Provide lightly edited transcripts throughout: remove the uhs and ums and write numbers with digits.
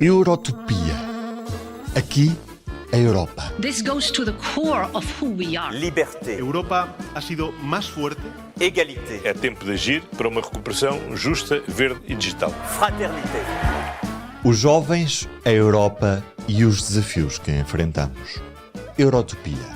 Eurotopia. Aqui, a Europa. This goes to the core of who we are. Liberté. Europa ha sido más fuerte. Égalité. É tempo de agir para uma recuperação justa, verde e digital. Fraternité. Os jovens, a Europa e os desafios que enfrentamos. Eurotopia.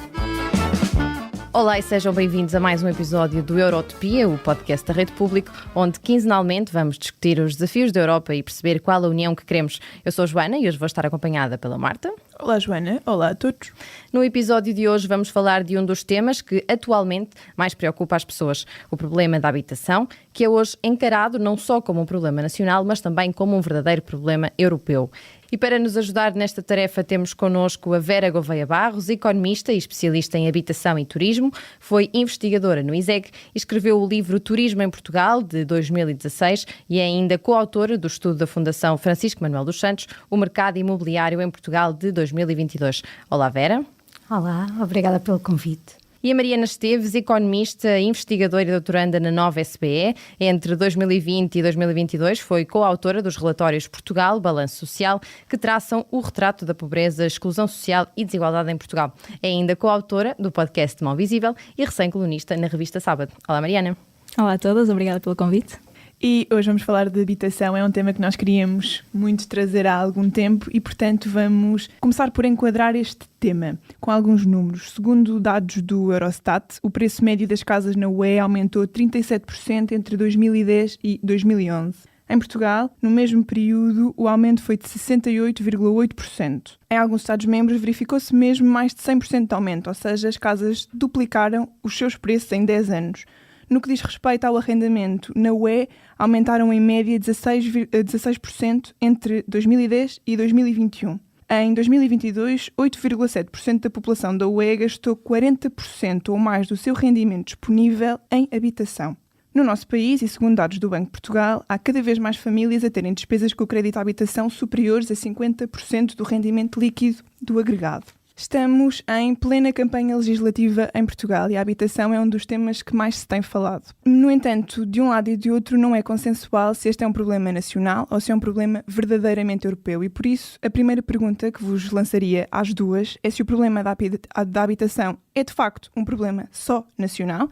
Olá e sejam bem-vindos a mais um episódio do Eurotopia, o podcast da Rede Público, onde quinzenalmente vamos discutir os desafios da Europa e perceber qual a união que queremos. Eu sou a Joana e hoje vou estar acompanhada pela Marta. Olá Joana, olá a todos. No episódio de hoje vamos falar de um dos temas que atualmente mais preocupa as pessoas, o problema da habitação, que é hoje encarado não só como um problema nacional, mas também como um verdadeiro problema europeu. E para nos ajudar nesta tarefa temos connosco a Vera Gouveia Barros, economista e especialista em habitação e turismo, foi investigadora no ISEG e escreveu o livro Turismo em Portugal, de 2016, e é ainda coautora do estudo da Fundação Francisco Manuel dos Santos, o mercado imobiliário em Portugal, de 2022. Olá, Vera. Olá, obrigada pelo convite. E a Mariana Esteves, economista, investigadora e doutoranda na Nova SBE, entre 2020 e 2022 foi coautora dos relatórios Portugal, Balanço Social, que traçam o retrato da pobreza, exclusão social e desigualdade em Portugal. É ainda coautora do podcast Mão Visível e recém-colunista na revista Sábado. Olá, Mariana. Olá a todas, obrigada pelo convite. E hoje vamos falar de habitação, é um tema que nós queríamos muito trazer há algum tempo e, portanto, vamos começar por enquadrar este tema com alguns números. Segundo dados do Eurostat, o preço médio das casas na UE aumentou 37% entre 2010 e 2011. Em Portugal, no mesmo período, o aumento foi de 68,8%. Em alguns Estados-membros verificou-se mesmo mais de 100% de aumento, ou seja, as casas duplicaram os seus preços em 10 anos. No que diz respeito ao arrendamento, na UE aumentaram em média 16% entre 2010 e 2021. Em 2022, 8,7% da população da UE gastou 40% ou mais do seu rendimento disponível em habitação. No nosso país, e segundo dados do Banco de Portugal, há cada vez mais famílias a terem despesas com o crédito à habitação superiores a 50% do rendimento líquido do agregado. Estamos em plena campanha legislativa em Portugal e a habitação é um dos temas que mais se tem falado. No entanto, de um lado e de outro não é consensual se este é um problema nacional ou se é um problema verdadeiramente europeu e por isso a primeira pergunta que vos lançaria às duas é se o problema da habitação é de facto um problema só nacional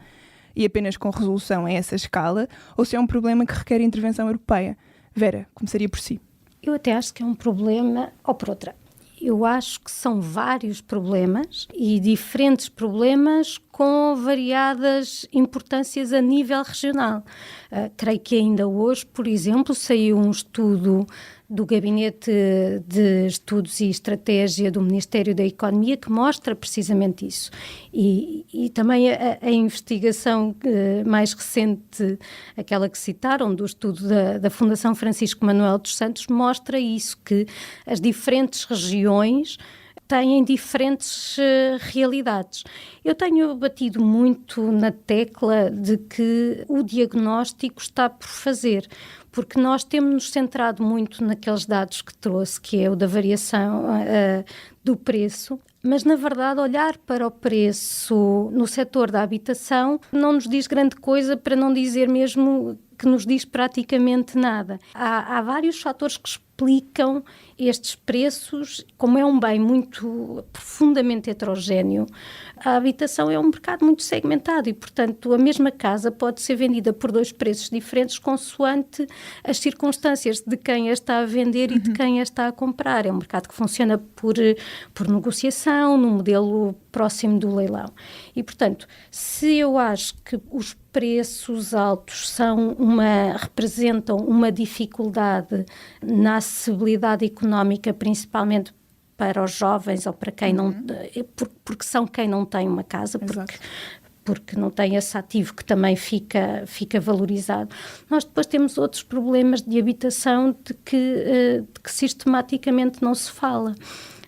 e apenas com resolução a essa escala ou se é um problema que requer intervenção europeia. Vera, começaria por si. Eu até acho que é um problema, ou por outra. Eu acho que são vários problemas e diferentes problemas com variadas importâncias a nível regional. Creio que ainda hoje, por exemplo, saiu um estudo do Gabinete de Estudos e Estratégia do Ministério da Economia que mostra precisamente isso. E também a investigação mais recente, aquela que citaram, do estudo da Fundação Francisco Manuel dos Santos, mostra isso, que as diferentes regiões têm diferentes realidades. Eu tenho batido muito na tecla de que o diagnóstico está por fazer, porque nós temos-nos centrado muito naqueles dados que trouxe, que é o da variação do preço, mas na verdade olhar para o preço no setor da habitação não nos diz grande coisa, para não dizer mesmo que nos diz praticamente nada. Há vários fatores que explicam estes preços. Como é um bem muito profundamente heterogéneo, a habitação é um mercado muito segmentado e, portanto, a mesma casa pode ser vendida por dois preços diferentes consoante as circunstâncias de quem a está a vender e de quem a está a comprar. É um mercado que funciona por negociação, num modelo próximo do leilão. E, portanto, se eu acho que os preços altos representam uma dificuldade na acessibilidade económica, principalmente para os jovens ou para quem não... Porque são quem não tem uma casa, porque não tem esse ativo que também fica valorizado. Nós depois temos outros problemas de habitação de que sistematicamente não se fala.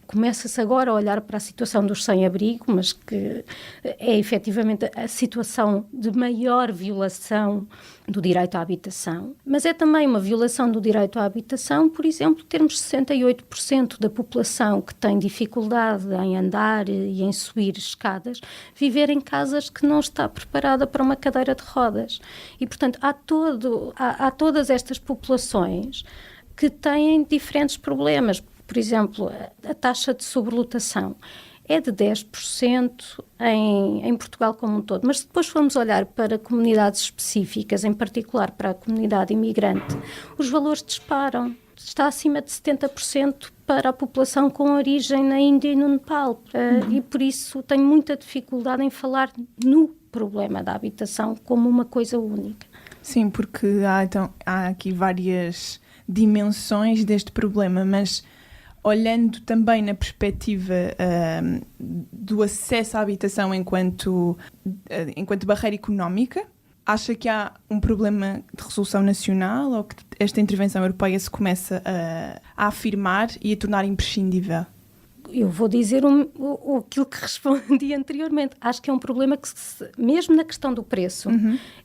Começa-se agora a olhar para a situação dos sem-abrigo, mas que é efetivamente a situação de maior violação do direito à habitação. Mas é também uma violação do direito à habitação, por exemplo, termos 68% da população que tem dificuldade em andar e em subir escadas, viver em casas que não está preparada para uma cadeira de rodas. E, portanto, há todas estas populações que têm diferentes problemas. Por exemplo, a taxa de sobrelotação é de 10% em Portugal como um todo. Mas se depois formos olhar para comunidades específicas, em particular para a comunidade imigrante, os valores disparam. Está acima de 70% para a população com origem na Índia e no Nepal. E por isso tenho muita dificuldade em falar no problema da habitação como uma coisa única. Sim, porque há aqui várias dimensões deste problema, mas olhando também na perspectiva do acesso à habitação enquanto barreira económica, acha que há um problema de resolução nacional ou que esta intervenção europeia se começa a afirmar e a tornar imprescindível? Eu vou dizer aquilo que respondi anteriormente. Acho que é um problema que, mesmo na questão do preço,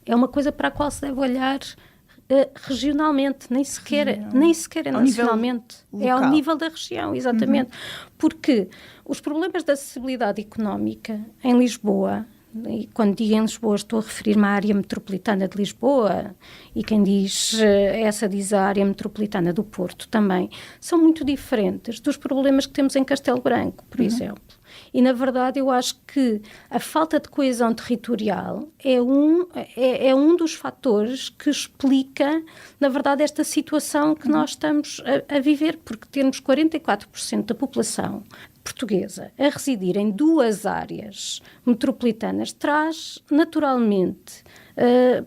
é uma coisa para a qual se deve olhar regionalmente, nem sequer é nacionalmente. É ao nível da região, exatamente. Porque os problemas da acessibilidade económica em Lisboa, e quando digo em Lisboa estou a referir-me à área metropolitana de Lisboa, e quem diz essa diz a área metropolitana do Porto também, são muito diferentes dos problemas que temos em Castelo Branco, por exemplo. E, na verdade, eu acho que a falta de coesão territorial é um dos fatores que explica, na verdade, esta situação que nós estamos a viver, porque temos 44% da população portuguesa a residir em duas áreas metropolitanas traz, naturalmente,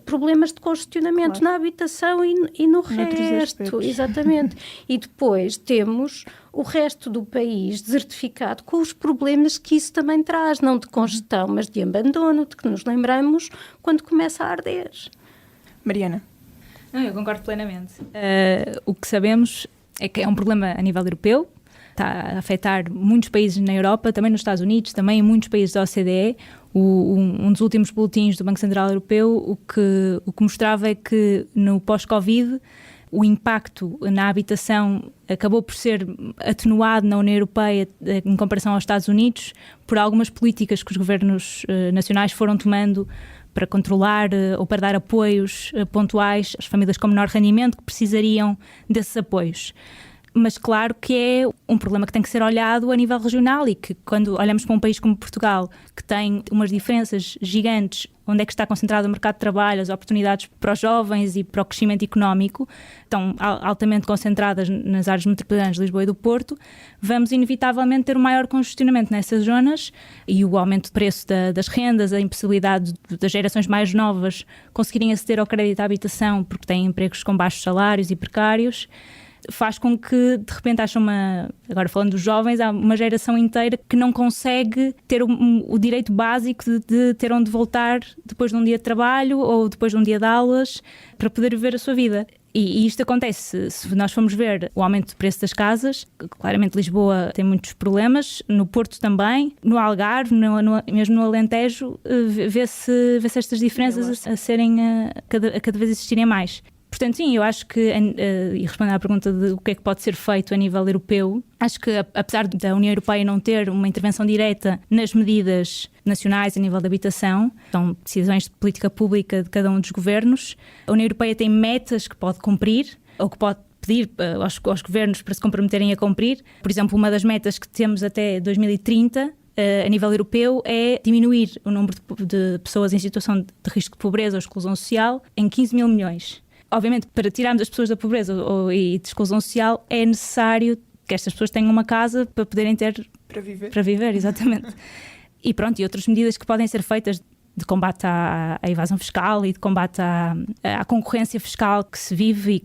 problemas de congestionamento na habitação e no resto. Exatamente. E depois temos o resto do país desertificado com os problemas que isso também traz, não de congestão, mas de abandono, de que nos lembramos quando começa a arder. Mariana? Não, eu concordo plenamente. O que sabemos é que é um problema a nível europeu, está a afetar muitos países na Europa, também nos Estados Unidos, também em muitos países da OCDE. Um dos últimos boletins do Banco Central Europeu o que mostrava é que no pós-Covid o impacto na habitação acabou por ser atenuado na União Europeia em comparação aos Estados Unidos por algumas políticas que os governos nacionais foram tomando para controlar ou para dar apoios pontuais às famílias com menor rendimento que precisariam desses apoios. Mas claro que é um problema que tem que ser olhado a nível regional e que quando olhamos para um país como Portugal, que tem umas diferenças gigantes, onde é que está concentrado o mercado de trabalho, as oportunidades para os jovens e para o crescimento económico, estão altamente concentradas nas áreas metropolitanas de Lisboa e do Porto, vamos inevitavelmente ter um maior congestionamento nessas zonas e o aumento do preço das rendas, a impossibilidade das gerações mais novas conseguirem aceder ao crédito à habitação porque têm empregos com baixos salários e precários, faz com que, de repente, agora falando dos jovens, há uma geração inteira que não consegue ter o direito básico de ter onde voltar depois de um dia de trabalho ou depois de um dia de aulas para poder viver a sua vida. E isto acontece, se nós formos ver o aumento do preço das casas, claramente Lisboa tem muitos problemas, no Porto também, no Algarve, mesmo no Alentejo, vê-se estas diferenças a cada vez existirem mais. Portanto, sim, eu acho que, e respondendo à pergunta de o que é que pode ser feito a nível europeu, acho que apesar da União Europeia não ter uma intervenção direta nas medidas nacionais a nível de habitação, são decisões de política pública de cada um dos governos, a União Europeia tem metas que pode cumprir ou que pode pedir aos governos para se comprometerem a cumprir. Por exemplo, uma das metas que temos até 2030 a nível europeu é diminuir o número de pessoas em situação de risco de pobreza ou exclusão social em 15 mil milhões. Obviamente, para tirarmos as pessoas da pobreza e de exclusão social, é necessário que estas pessoas tenham uma casa para poderem ter... Para viver, exatamente. E pronto, e outras medidas que podem ser feitas de combate à evasão fiscal e de combate à concorrência fiscal que se vive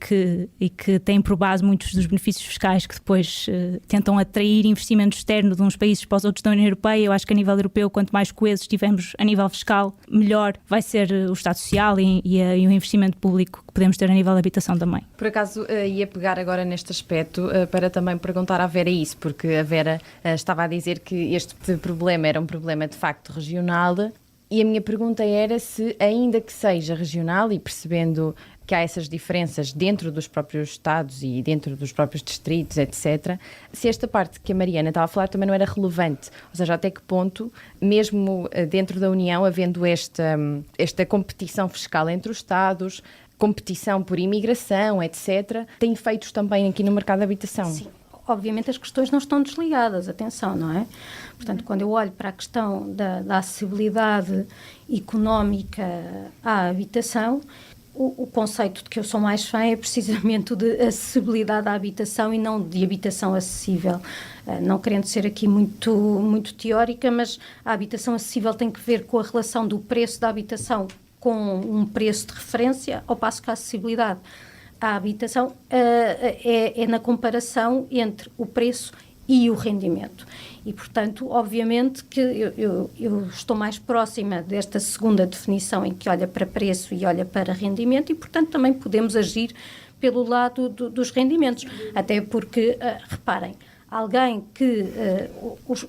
e que tem por base muitos dos benefícios fiscais que depois tentam atrair investimento externo de uns países para os outros da União Europeia. Eu acho que a nível europeu, quanto mais coesos estivermos a nível fiscal, melhor vai ser o Estado Social e o investimento público que podemos ter a nível de habitação também. Por acaso ia pegar agora neste aspecto para também perguntar à Vera isso, porque a Vera estava a dizer que este problema era um problema de facto regional. E a minha pergunta era se, ainda que seja regional e percebendo que há essas diferenças dentro dos próprios estados e dentro dos próprios distritos, etc., se esta parte que a Mariana estava a falar também não era relevante. Ou seja, até que ponto, mesmo dentro da União, havendo esta competição fiscal entre os estados, competição por imigração, etc., tem efeitos também aqui no mercado de habitação? Sim. Obviamente as questões não estão desligadas, atenção, não é? Portanto, quando eu olho para a questão da acessibilidade económica à habitação, o conceito de que eu sou mais fã é precisamente o de acessibilidade à habitação e não de habitação acessível. Não querendo ser aqui muito teórica, mas a habitação acessível tem que ver com a relação do preço da habitação com um preço de referência, ao passo que a acessibilidade à habitação é na comparação entre o preço e o rendimento. E, portanto, obviamente que eu estou mais próxima desta segunda definição em que olha para preço e olha para rendimento e, portanto, também podemos agir pelo lado dos rendimentos. Até porque, reparem, alguém que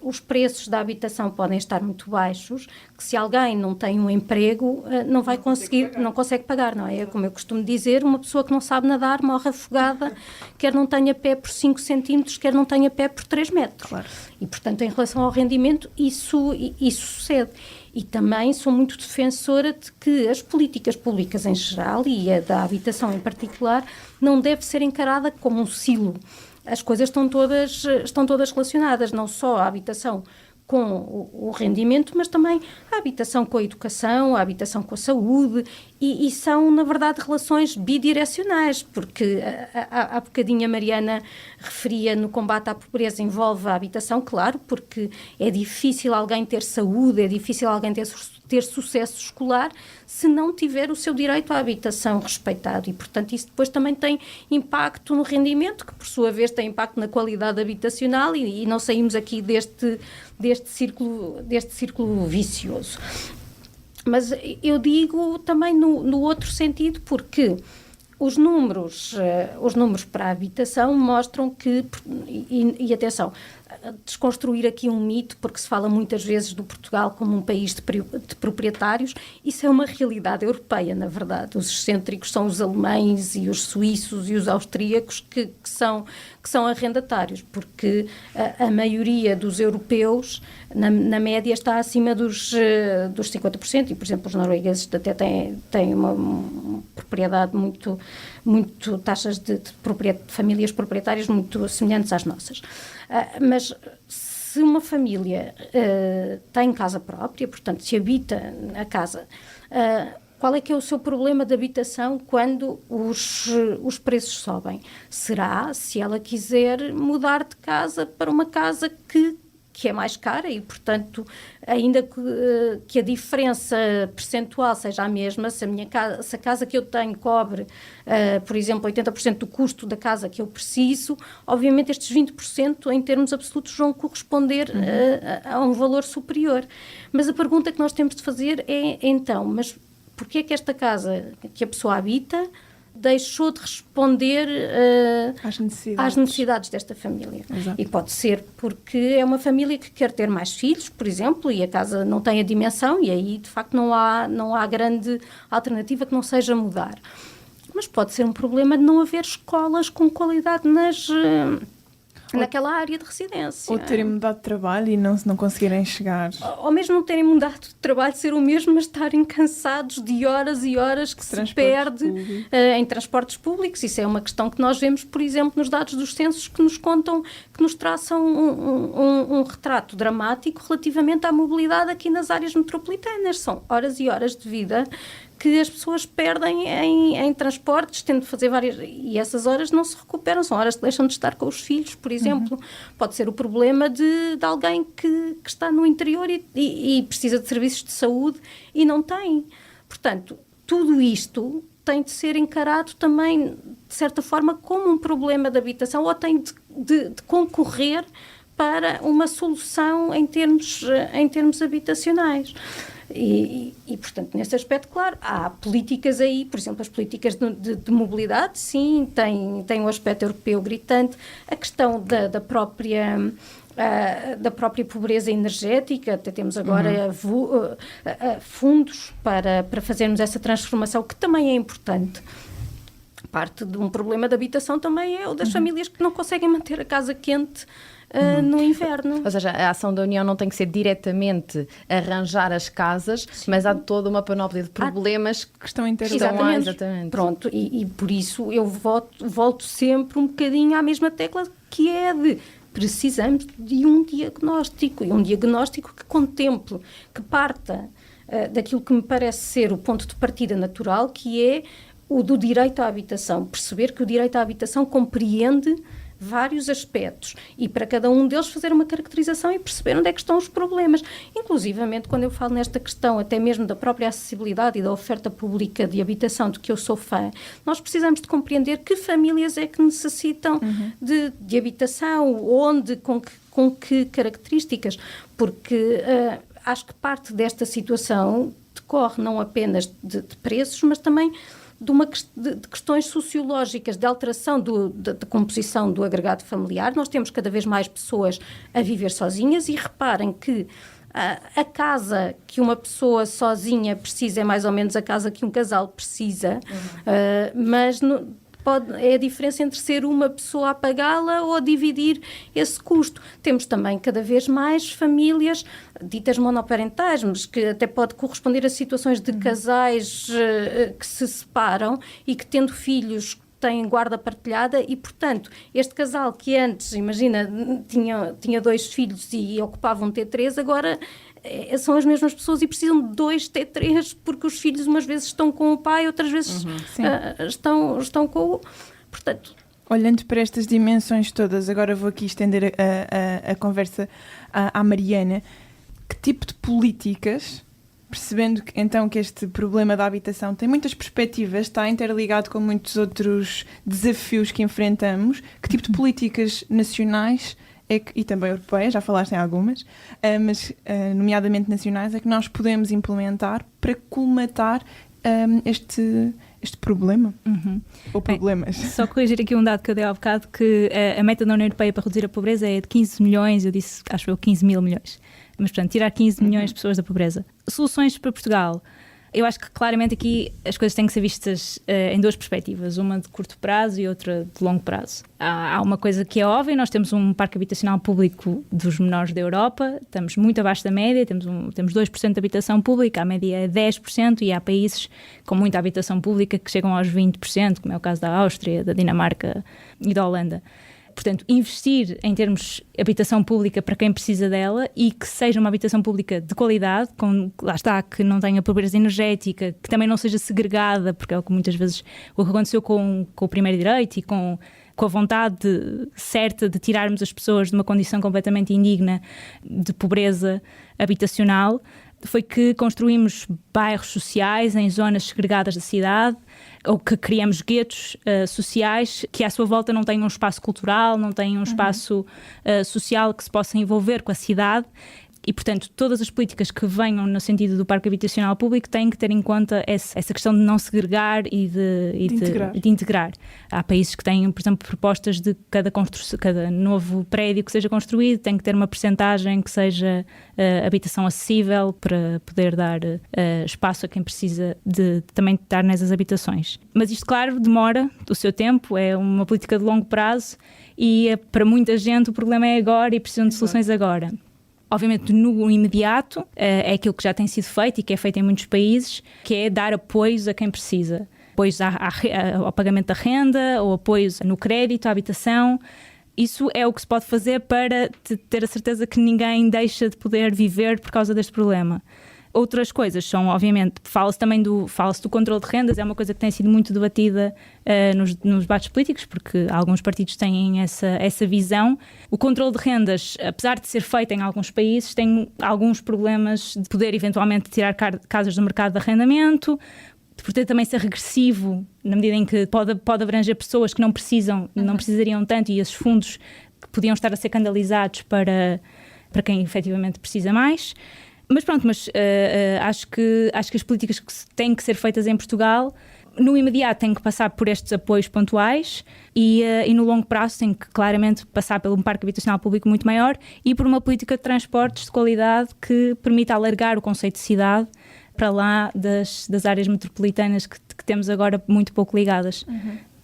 os preços da habitação podem estar muito baixos, que se alguém não tem um emprego, não consegue pagar, não é? Como eu costumo dizer, uma pessoa que não sabe nadar morre afogada, quer não tenha pé por 5 centímetros, quer não tenha pé por 3 metros. Claro. E, portanto, em relação ao rendimento, isso sucede. E também sou muito defensora de que as políticas públicas em geral, e a da habitação em particular, não deve ser encarada como um silo. As coisas estão todas relacionadas, não só a habitação com o rendimento, mas também a habitação com a educação, a habitação com a saúde, e são, na verdade, relações bidirecionais, porque há bocadinho a Mariana referia no combate à pobreza, envolve a habitação, claro, porque é difícil alguém ter saúde, é difícil alguém ter sucesso escolar se não tiver o seu direito à habitação respeitado e, portanto, isso depois também tem impacto no rendimento, que por sua vez tem impacto na qualidade habitacional e não saímos aqui deste círculo vicioso. Mas eu digo também no outro sentido, porque os números para a habitação mostram que, e atenção, desconstruir aqui um mito, porque se fala muitas vezes do Portugal como um país de proprietários, isso é uma realidade europeia, na verdade. Os excêntricos são os alemães e os suíços e os austríacos que são arrendatários, porque a maioria dos europeus, na média, está acima dos 50%, e, por exemplo, os noruegueses até têm uma propriedade muito taxas de famílias proprietárias muito semelhantes às nossas. Mas se uma família tem casa própria, portanto, se habita a casa, qual é que é o seu problema de habitação quando os preços sobem? Será se ela quiser mudar de casa para uma casa que é mais cara e, portanto, ainda que a diferença percentual seja a mesma, se a casa que eu tenho cobre, por exemplo, 80% do custo da casa que eu preciso, obviamente estes 20% em termos absolutos vão corresponder a um valor superior. Mas a pergunta que nós temos de fazer é, então, mas porquê é que esta casa que a pessoa habita deixou de responder às necessidades desta família? Exato. E pode ser porque é uma família que quer ter mais filhos, por exemplo, e a casa não tem a dimensão, e aí, de facto, não há grande alternativa que não seja mudar. Mas pode ser um problema de não haver escolas com qualidade naquela área de residência. Ou terem mudado de trabalho e não conseguirem chegar. Ou mesmo não terem mudado de trabalho, ser o mesmo, mas estarem cansados de horas e horas que se perde em transportes públicos. Isso é uma questão que nós vemos, por exemplo, nos dados dos censos que nos contam, que nos traçam um retrato dramático relativamente à mobilidade aqui nas áreas metropolitanas. São horas e horas de vida que as pessoas perdem em transportes, tendo de fazer várias... E essas horas não se recuperam, são horas que deixam de estar com os filhos, por exemplo. Pode ser o problema de alguém que está no interior e precisa de serviços de saúde e não tem. Portanto, tudo isto tem de ser encarado também, de certa forma, como um problema de habitação ou tem de concorrer para uma solução em termos habitacionais. E, portanto, nesse aspecto, claro, há políticas aí, por exemplo, as políticas de mobilidade, sim, tem um aspecto europeu gritante, a questão da própria pobreza energética, até temos agora fundos para fazermos essa transformação, que também é importante, parte de um problema de habitação também é o das famílias que não conseguem manter a casa quente no inverno. Ou seja, a ação da União não tem que ser diretamente arranjar as casas, mas há toda uma panóplia de problemas Que estão interligados. Exatamente. Pronto, e por isso eu volto sempre um bocadinho à mesma tecla, que é de precisamos de um diagnóstico, e um diagnóstico que contemple, que parta daquilo que me parece ser o ponto de partida natural, que é o do direito à habitação. Perceber que o direito à habitação compreende vários aspectos e para cada um deles fazer uma caracterização e perceber onde é que estão os problemas. Inclusivamente, quando eu falo nesta questão até mesmo da própria acessibilidade e da oferta pública de habitação, de que eu sou fã, nós precisamos de compreender que famílias é que necessitam de habitação, onde, com que características, porque acho que parte desta situação decorre não apenas de preços, mas também de questões sociológicas, de alteração da composição do agregado familiar. Nós temos cada vez mais pessoas a viver sozinhas e reparem que a casa que uma pessoa sozinha precisa é mais ou menos a casa que um casal precisa, mas é a diferença entre ser uma pessoa a pagá-la ou a dividir esse custo. Temos também cada vez mais famílias ditas monoparentais, mas que até pode corresponder a situações de casais que se separam e que, tendo filhos, têm guarda partilhada e, portanto, este casal que antes, imagina, tinha 2 filhos e ocupava um T3, agora são as mesmas pessoas e precisam de 2 T3 porque os filhos umas vezes estão com o pai, outras vezes estão com o... Portanto... Olhando para estas dimensões todas, agora vou aqui estender a conversa à Mariana. Que tipo de políticas, percebendo que, então, que este problema da habitação tem muitas perspectivas, está interligado com muitos outros desafios que enfrentamos, que tipo de políticas nacionais e também europeias, já falaste em algumas, mas nomeadamente nacionais, é que nós podemos implementar para colmatar este problema? Ou problemas? Bem, só corrigir aqui um dado que eu dei há bocado, que a meta da União Europeia para reduzir a pobreza é de 15 milhões, eu disse, acho eu, 15 mil milhões. Mas, portanto, tirar 15 milhões de pessoas da pobreza. Soluções para Portugal. Eu acho que claramente aqui as coisas têm que ser vistas em 2 perspectivas, uma de curto prazo e outra de longo prazo. Há uma coisa que é óbvia, nós temos um parque habitacional público dos menores da Europa, estamos muito abaixo da média, temos 2% de habitação pública, a média é 10%, e há países com muita habitação pública que chegam aos 20%, como é o caso da Áustria, da Dinamarca e da Holanda. Portanto, investir em termos de habitação pública para quem precisa dela e que seja uma habitação pública de qualidade, lá está, que não tenha pobreza energética, que também não seja segregada, porque é o que muitas vezes o que aconteceu com o primeiro direito e com a vontade certa de tirarmos as pessoas de uma condição completamente indigna de pobreza habitacional, foi que construímos bairros sociais em zonas segregadas da cidade, ou que criamos guetos sociais que à sua volta não têm um espaço cultural, não têm um espaço social que se possa envolver com a cidade. E, portanto, todas as políticas que venham no sentido do parque habitacional público têm que ter em conta essa questão de não segregar e de integrar. Há países que têm, por exemplo, propostas de cada novo prédio que seja construído tem que ter uma percentagem que seja habitação acessível para poder dar espaço a quem precisa de também estar nessas habitações. Mas isto, claro, demora o seu tempo, é uma política de longo prazo e para muita gente o problema é agora e precisam de soluções agora. Obviamente, no imediato, é aquilo que já tem sido feito e que é feito em muitos países, que é dar apoios a quem precisa. Apoios ao pagamento da renda, ou apoios no crédito, à habitação. Isso é o que se pode fazer para ter a certeza que ninguém deixa de poder viver por causa deste problema. Outras coisas são, obviamente, fala-se do controle de rendas, é uma coisa que tem sido muito debatida nos debates políticos, porque alguns partidos têm essa visão. O controle de rendas, apesar de ser feito em alguns países, tem alguns problemas de poder eventualmente tirar casas do mercado de arrendamento, de poder também ser regressivo, na medida em que pode abranger pessoas que não precisariam tanto, e esses fundos que podiam estar a ser canalizados para quem efetivamente precisa mais. Mas pronto, acho que as políticas que têm que ser feitas em Portugal, no imediato têm que passar por estes apoios pontuais e no longo prazo têm que claramente passar por um parque habitacional público muito maior e por uma política de transportes de qualidade que permita alargar o conceito de cidade para lá das áreas metropolitanas que temos agora muito pouco ligadas.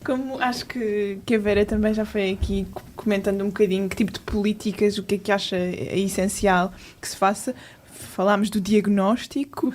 Como acho que a Vera também já foi aqui comentando um bocadinho que tipo de políticas, o que é que acha essencial que se faça, falámos do diagnóstico.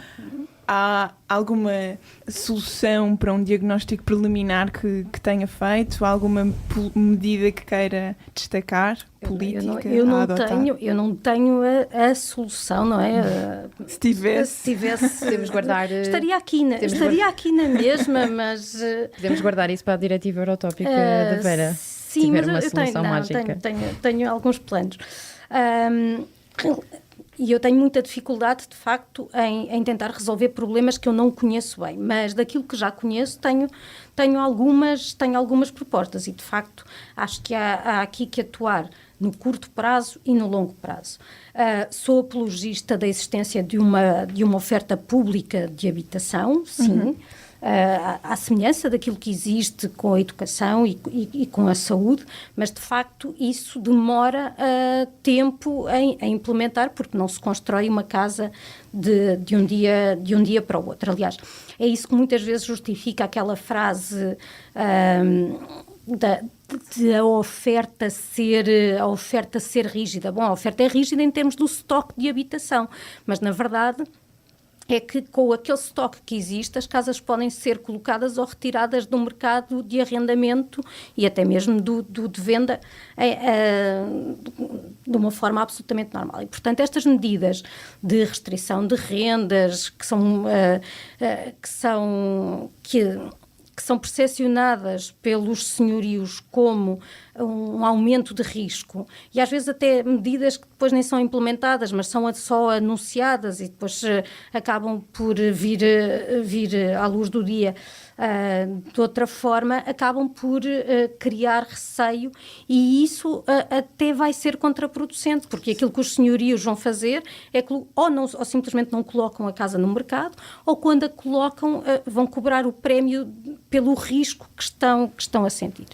Há alguma solução para um diagnóstico preliminar que tenha feito? Há alguma medida que queira destacar? Política Eu a adotar? eu não tenho a solução, não é? Se tivesse... Podemos guardar... Estaria aqui na mesma, mas... Podemos guardar isso para a diretiva eurotópica da Vera. Sim, se tiver mas uma eu solução mágica. tenho alguns planos. E eu tenho muita dificuldade, de facto, em tentar resolver problemas que eu não conheço bem, mas daquilo que já conheço tenho algumas propostas e, de facto, acho que há aqui que atuar no curto prazo e no longo prazo. Sou apologista da existência de uma oferta pública de habitação, sim, à semelhança daquilo que existe com a educação e com a saúde, mas de facto isso demora tempo em implementar, porque não se constrói uma casa de um dia para o outro. Aliás, é isso que muitas vezes justifica aquela frase de a oferta ser rígida. Bom, a oferta é rígida em termos do estoque de habitação, mas na verdade é que com aquele estoque que existe, as casas podem ser colocadas ou retiradas do mercado de arrendamento e até mesmo de venda de uma forma absolutamente normal. E, portanto, estas medidas de restrição de rendas que são percepcionadas pelos senhorios como um aumento de risco e às vezes até medidas que depois nem são implementadas, mas são só anunciadas e depois acabam por vir à luz do dia de outra forma, acabam por criar receio e isso até vai ser contraproducente, porque aquilo que os senhorios vão fazer é que ou simplesmente não colocam a casa no mercado, ou quando a colocam vão cobrar o prémio pelo risco que estão a sentir.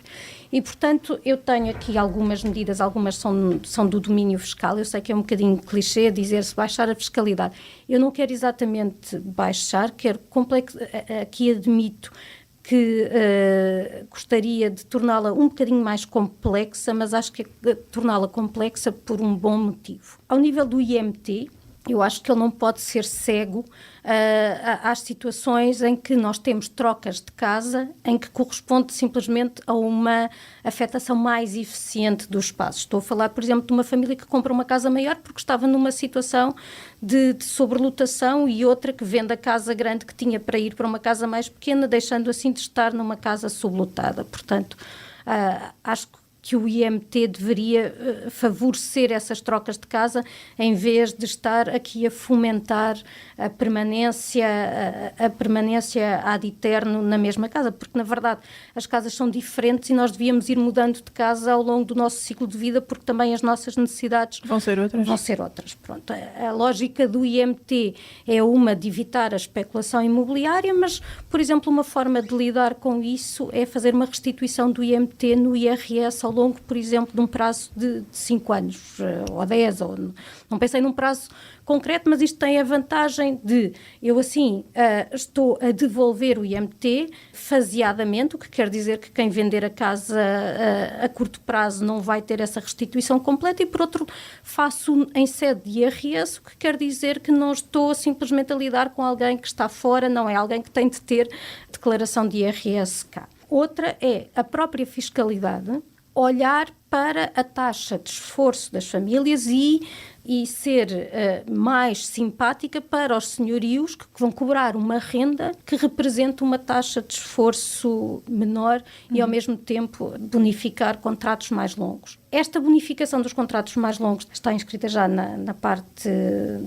E, portanto, eu tenho aqui algumas medidas, algumas são do domínio fiscal. Eu sei que é um bocadinho clichê dizer-se baixar a fiscalidade. Eu não quero exatamente baixar, aqui admito que gostaria de torná-la um bocadinho mais complexa, mas acho que é torná-la complexa por um bom motivo. Ao nível do IMT, eu acho que ele não pode ser cego às situações em que nós temos trocas de casa em que corresponde simplesmente a uma afetação mais eficiente do espaço. Estou a falar, por exemplo, de uma família que compra uma casa maior porque estava numa situação de sobrelotação e outra que vende a casa grande que tinha para ir para uma casa mais pequena, deixando assim de estar numa casa sublotada. Portanto, acho que o IMT deveria favorecer essas trocas de casa em vez de estar aqui a fomentar a permanência ad eterno na mesma casa, porque na verdade as casas são diferentes e nós devíamos ir mudando de casa ao longo do nosso ciclo de vida, porque também as nossas necessidades vão ser outras. Pronto, a lógica do IMT é uma de evitar a especulação imobiliária, mas, por exemplo, uma forma de lidar com isso é fazer uma restituição do IMT no IRS ao longo, por exemplo, de um prazo de 5 anos ou 10, não pensei num prazo concreto, mas isto tem a vantagem de eu assim estou a devolver o IMT faseadamente, o que quer dizer que quem vender a casa a curto prazo não vai ter essa restituição completa e, por outro, faço em sede de IRS, o que quer dizer que não estou simplesmente a lidar com alguém que está fora, não é alguém que tem de ter declaração de IRS cá. Outra é a própria fiscalidade, olhar para a taxa de esforço das famílias e ser mais simpática para os senhorios que vão cobrar uma renda que representa uma taxa de esforço menor e, ao mesmo tempo, bonificar contratos mais longos. Esta bonificação dos contratos mais longos está inscrita já na parte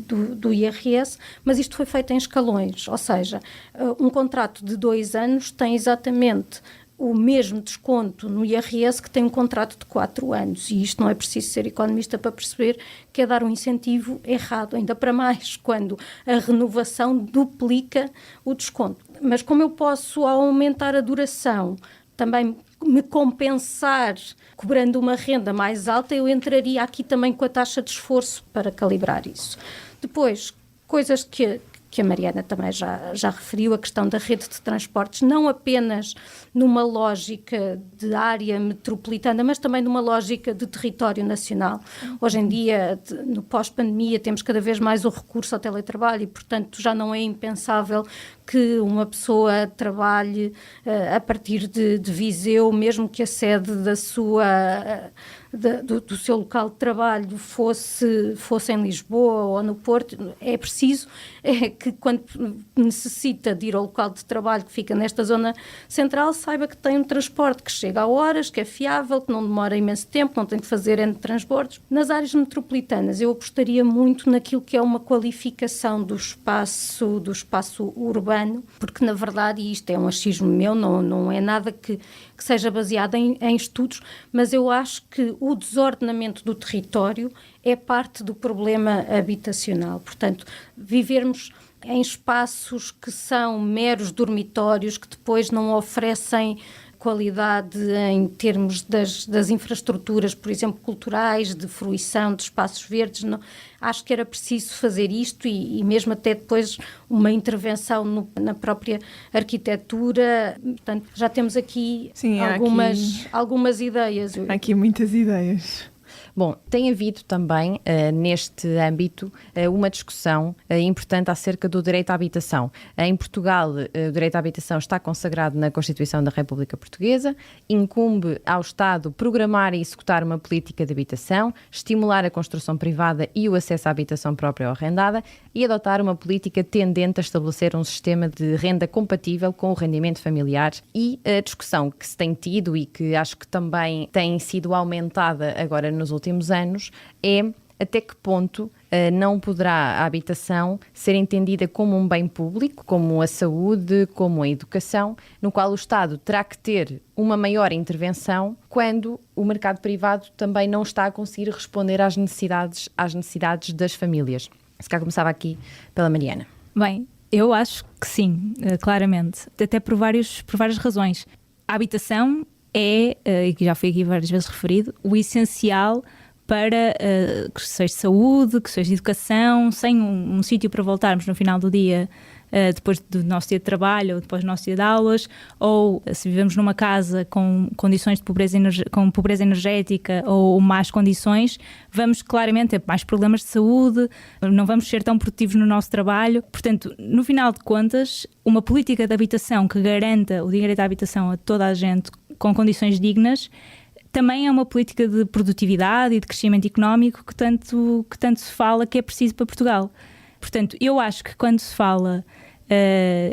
do IRS, mas isto foi feito em escalões, ou seja, um contrato de 2 anos tem exatamente o mesmo desconto no IRS que tem um contrato de 4 anos. E isto não é preciso ser economista para perceber que é dar um incentivo errado, ainda para mais quando a renovação duplica o desconto. Mas como eu posso, ao aumentar a duração, também me compensar cobrando uma renda mais alta, eu entraria aqui também com a taxa de esforço para calibrar isso. Depois, coisas que que a Mariana também já referiu, a questão da rede de transportes, não apenas numa lógica de área metropolitana, mas também numa lógica de território nacional. Hoje em dia, no pós-pandemia, temos cada vez mais o recurso ao teletrabalho e, portanto, já não é impensável que uma pessoa trabalhe a partir de Viseu, mesmo que a sede do seu local de trabalho fosse em Lisboa ou no Porto. É preciso que, quando necessita de ir ao local de trabalho que fica nesta zona central, saiba que tem um transporte que chega a horas, que é fiável, que não demora imenso tempo, não tem que fazer entre transbordos. Nas áreas metropolitanas, eu apostaria muito naquilo que é uma qualificação do espaço urbano, porque, na verdade, e isto é um achismo meu, não é nada que seja baseado em estudos, mas eu acho que o desordenamento do território é parte do problema habitacional. Portanto, vivermos em espaços que são meros dormitórios, que depois não oferecem qualidade em termos das infraestruturas, por exemplo, culturais, de fruição, de espaços verdes. Não, acho que era preciso fazer isto e mesmo até depois uma intervenção na própria arquitetura. Portanto, já temos aqui algumas ideias. Há aqui muitas ideias. Bom, tem havido também, neste âmbito, uma discussão importante acerca do direito à habitação. Em Portugal, o direito à habitação está consagrado na Constituição da República Portuguesa, incumbe ao Estado programar e executar uma política de habitação, estimular a construção privada e o acesso à habitação própria ou arrendada e adotar uma política tendente a estabelecer um sistema de renda compatível com o rendimento familiar. E a discussão que se tem tido e que acho que também tem sido aumentada agora nos últimos anos é até que ponto não poderá a habitação ser entendida como um bem público, como a saúde, como a educação, no qual o Estado terá que ter uma maior intervenção quando o mercado privado também não está a conseguir responder às necessidades das famílias. Se calhar começava aqui pela Mariana. Bem, eu acho que sim, claramente, até por várias razões. A habitação é, e que já foi aqui várias vezes referido, o essencial para questões de saúde, questões de educação, sem um sítio para voltarmos no final do dia, depois do nosso dia de trabalho ou depois do nosso dia de aulas, ou se vivemos numa casa com condições de pobreza energética ou más condições, vamos claramente ter mais problemas de saúde, não vamos ser tão produtivos no nosso trabalho. Portanto, no final de contas, uma política de habitação que garanta o direito à habitação a toda a gente com condições dignas também é uma política de produtividade e de crescimento económico que tanto se fala que é preciso para Portugal. Portanto, eu acho que quando se fala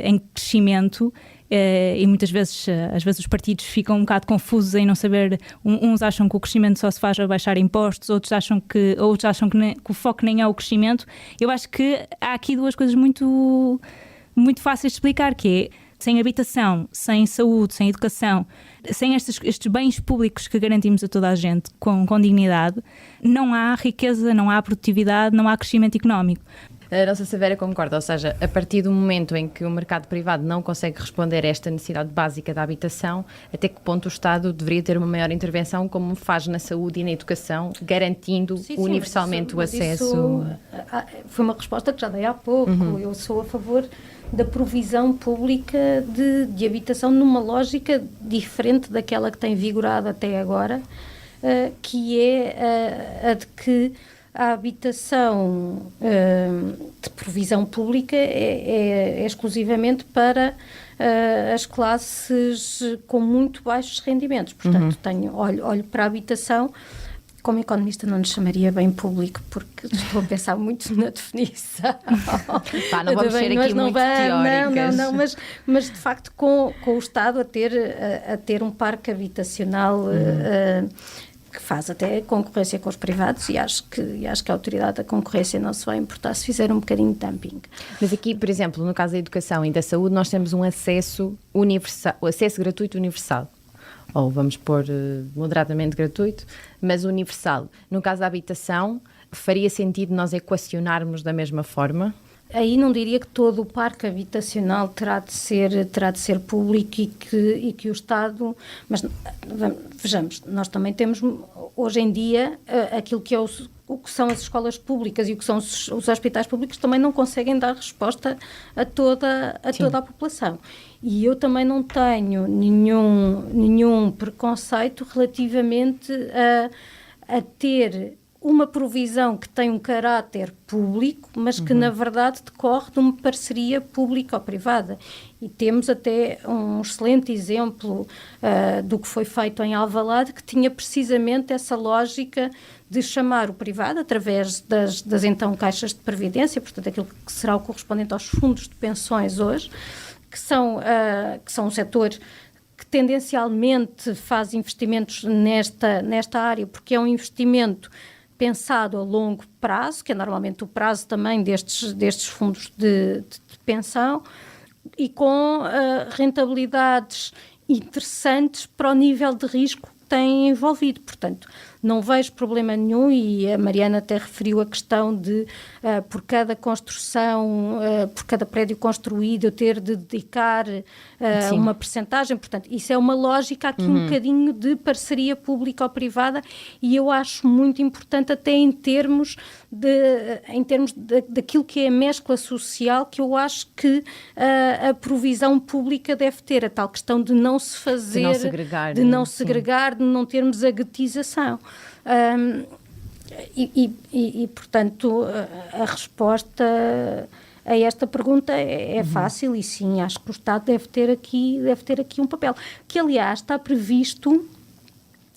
em crescimento, e muitas vezes, às vezes os partidos ficam um bocado confusos em não saber, uns acham que o crescimento só se faz a baixar impostos, outros acham que o foco nem é o crescimento. Eu acho que há aqui duas coisas muito, muito fáceis de explicar, que é sem habitação, sem saúde, sem educação, sem estes bens públicos que garantimos a toda a gente com dignidade, não há riqueza, não há produtividade, não há crescimento económico. Não sei se a Vera concorda, ou seja, a partir do momento em que o mercado privado não consegue responder a esta necessidade básica da habitação, até que ponto o Estado deveria ter uma maior intervenção, como faz na saúde e na educação, garantindo universalmente o acesso? Isso foi uma resposta que já dei há pouco. Eu sou a favor da provisão pública de habitação numa lógica diferente daquela que tem vigorado até agora, que é a de que a habitação de provisão pública é exclusivamente para as classes com muito baixos rendimentos. Portanto, olho para a habitação. Como economista não lhe chamaria bem público, porque estou a pensar muito na definição. Não vamos ser aqui muito teóricas. Mas de facto com o Estado a ter um parque habitacional que faz até concorrência com os privados, e acho que a autoridade da concorrência não se vai importar se fizer um bocadinho de dumping. Mas aqui, por exemplo, no caso da educação e da saúde, nós temos um acesso universal, o acesso gratuito universal. Ou vamos pôr moderadamente gratuito, mas universal. No caso da habitação, faria sentido nós equacionarmos da mesma forma? Aí não diria que todo o parque habitacional terá de ser público e que o Estado... Mas vejamos, nós também temos hoje em dia aquilo que é o que são as escolas públicas e o que são os hospitais públicos também não conseguem dar resposta a toda a população. E eu também não tenho nenhum preconceito relativamente a ter uma provisão que tem um caráter público, mas que na verdade decorre de uma parceria público-privada. E temos até um excelente exemplo do que foi feito em Alvalade, que tinha precisamente essa lógica de chamar o privado, através das então caixas de previdência, portanto aquilo que será o correspondente aos fundos de pensões hoje, que são um setor que tendencialmente faz investimentos nesta área, porque é um investimento pensado a longo prazo, que é normalmente o prazo também destes fundos de pensão, e com rentabilidades interessantes para o nível de risco que têm envolvido. Portanto, não vejo problema nenhum, e a Mariana até referiu a questão de, por cada construção, por cada prédio construído, eu ter de dedicar uma percentagem. Portanto, isso é uma lógica aqui um bocadinho de parceria público-privada, e eu acho muito importante até em termos daquilo que é a mescla social, que eu acho que a provisão pública deve ter, a tal questão de não se fazer, de não segregar, de não termos a guetização. Portanto, a resposta a esta pergunta é fácil, e sim, acho que o Estado deve ter aqui um papel, que aliás está previsto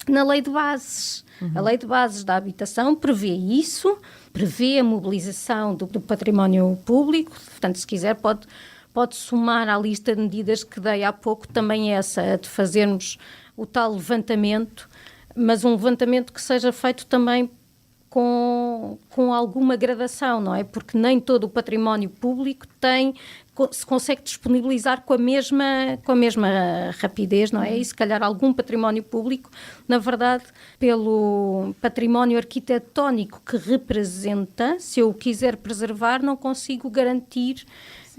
na Lei de Bases. A Lei de Bases da Habitação prevê isso, prevê a mobilização do património público. Portanto, se quiser pode somar à lista de medidas que dei há pouco também essa, de fazermos o tal levantamento, mas um levantamento que seja feito também com alguma gradação, não é? Porque nem todo o património público se consegue disponibilizar com a mesma rapidez, não é? E se calhar algum património público, na verdade, pelo património arquitetónico que representa, se eu o quiser preservar, não consigo garantir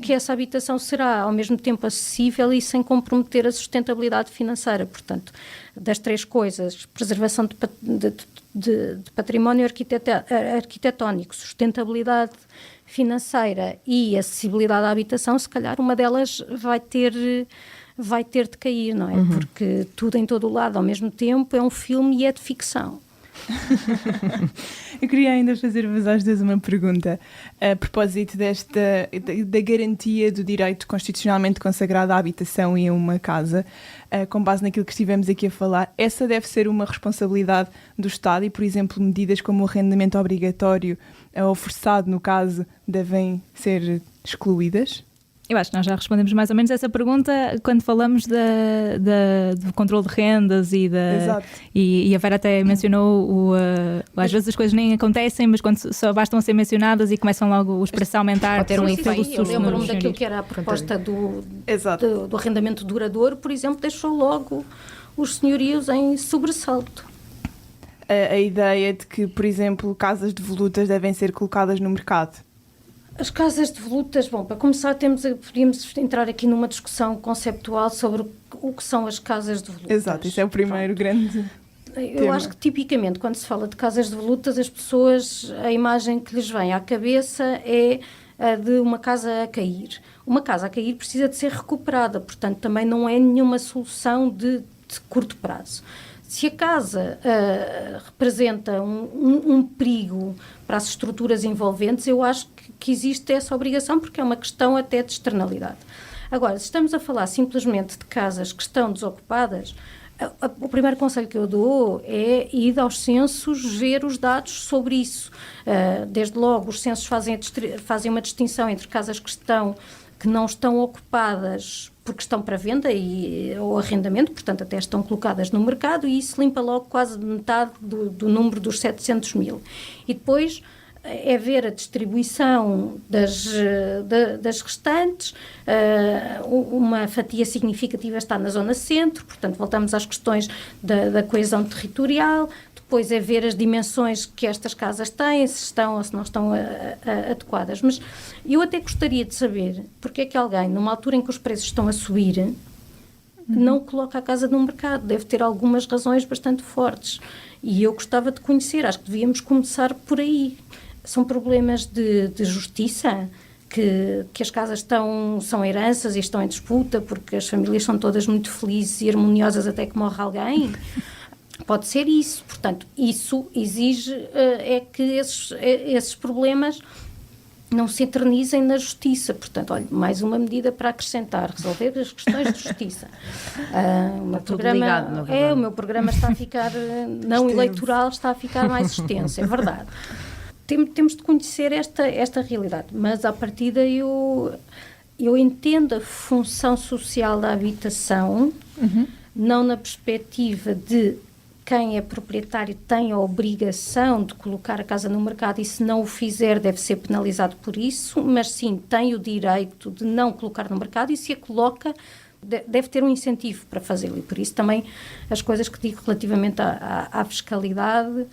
que essa habitação será ao mesmo tempo acessível e sem comprometer a sustentabilidade financeira. Portanto, das três coisas, preservação de património arquitetónico, sustentabilidade financeira e acessibilidade à habitação, se calhar uma delas vai ter de cair, não é? Porque tudo em todo o lado ao mesmo tempo é um filme e é de ficção. Eu queria ainda fazer-vos às duas uma pergunta a propósito da garantia do direito constitucionalmente consagrado à habitação e a uma casa, com base naquilo que estivemos aqui a falar. Essa deve ser uma responsabilidade do Estado, e, por exemplo, medidas como o arrendamento obrigatório ou forçado, no caso, devem ser excluídas? Eu acho que nós já respondemos mais ou menos essa pergunta quando falamos do controle de rendas e a Vera até mencionou às vezes as coisas nem acontecem, mas quando só bastam a ser mencionadas e começam logo os preços a aumentar. Pode ter um efeito. Eu lembro-me daquilo que era a proposta do arrendamento duradouro, por exemplo, deixou logo os senhorios em sobressalto. A ideia de que, por exemplo, casas de volutas devem ser colocadas no mercado. As casas de volutas, bom, para começar podíamos entrar aqui numa discussão conceptual sobre o que são as casas de volutas. Exato, isso é o primeiro grande Eu acho que tipicamente quando se fala de casas de volutas, as pessoas, a imagem que lhes vem à cabeça é a de uma casa a cair. Uma casa a cair precisa de ser recuperada, portanto também não é nenhuma solução de curto prazo. Se a casa representa um perigo para as estruturas envolventes, eu acho que existe essa obrigação, porque é uma questão até de externalidade. Agora, se estamos a falar simplesmente de casas que estão desocupadas, o primeiro conselho que eu dou é ir aos censos ver os dados sobre isso. Desde logo, os censos fazem uma distinção entre casas que não estão ocupadas porque estão para venda ou arrendamento, portanto até estão colocadas no mercado, e isso limpa logo quase metade do número dos 700 mil. E depois é ver a distribuição das restantes. Uma fatia significativa está na zona centro, portanto voltamos às questões da coesão territorial. Depois é ver as dimensões que estas casas têm, se estão ou se não estão adequadas. Mas eu até gostaria de saber porque é que alguém, numa altura em que os preços estão a subir, não coloca a casa no mercado. Deve ter algumas razões bastante fortes. E eu gostava de conhecer, acho que devíamos começar por aí. São problemas de justiça, que as casas são heranças e estão em disputa porque as famílias são todas muito felizes e harmoniosas até que morre alguém. Pode ser isso. Portanto, isso exige que esses problemas não se eternizem na justiça. Portanto, olha, mais uma medida para acrescentar, resolver as questões de justiça. O meu programa está a ficar, não eleitoral, está a ficar mais extenso, é verdade. Temos de conhecer esta realidade, mas à partida eu entendo a função social da habitação, não na perspectiva de quem é proprietário tem a obrigação de colocar a casa no mercado e se não o fizer deve ser penalizado por isso, mas sim tem o direito de não colocar no mercado e se a coloca deve ter um incentivo para fazê-lo e por isso também as coisas que digo relativamente à fiscalidade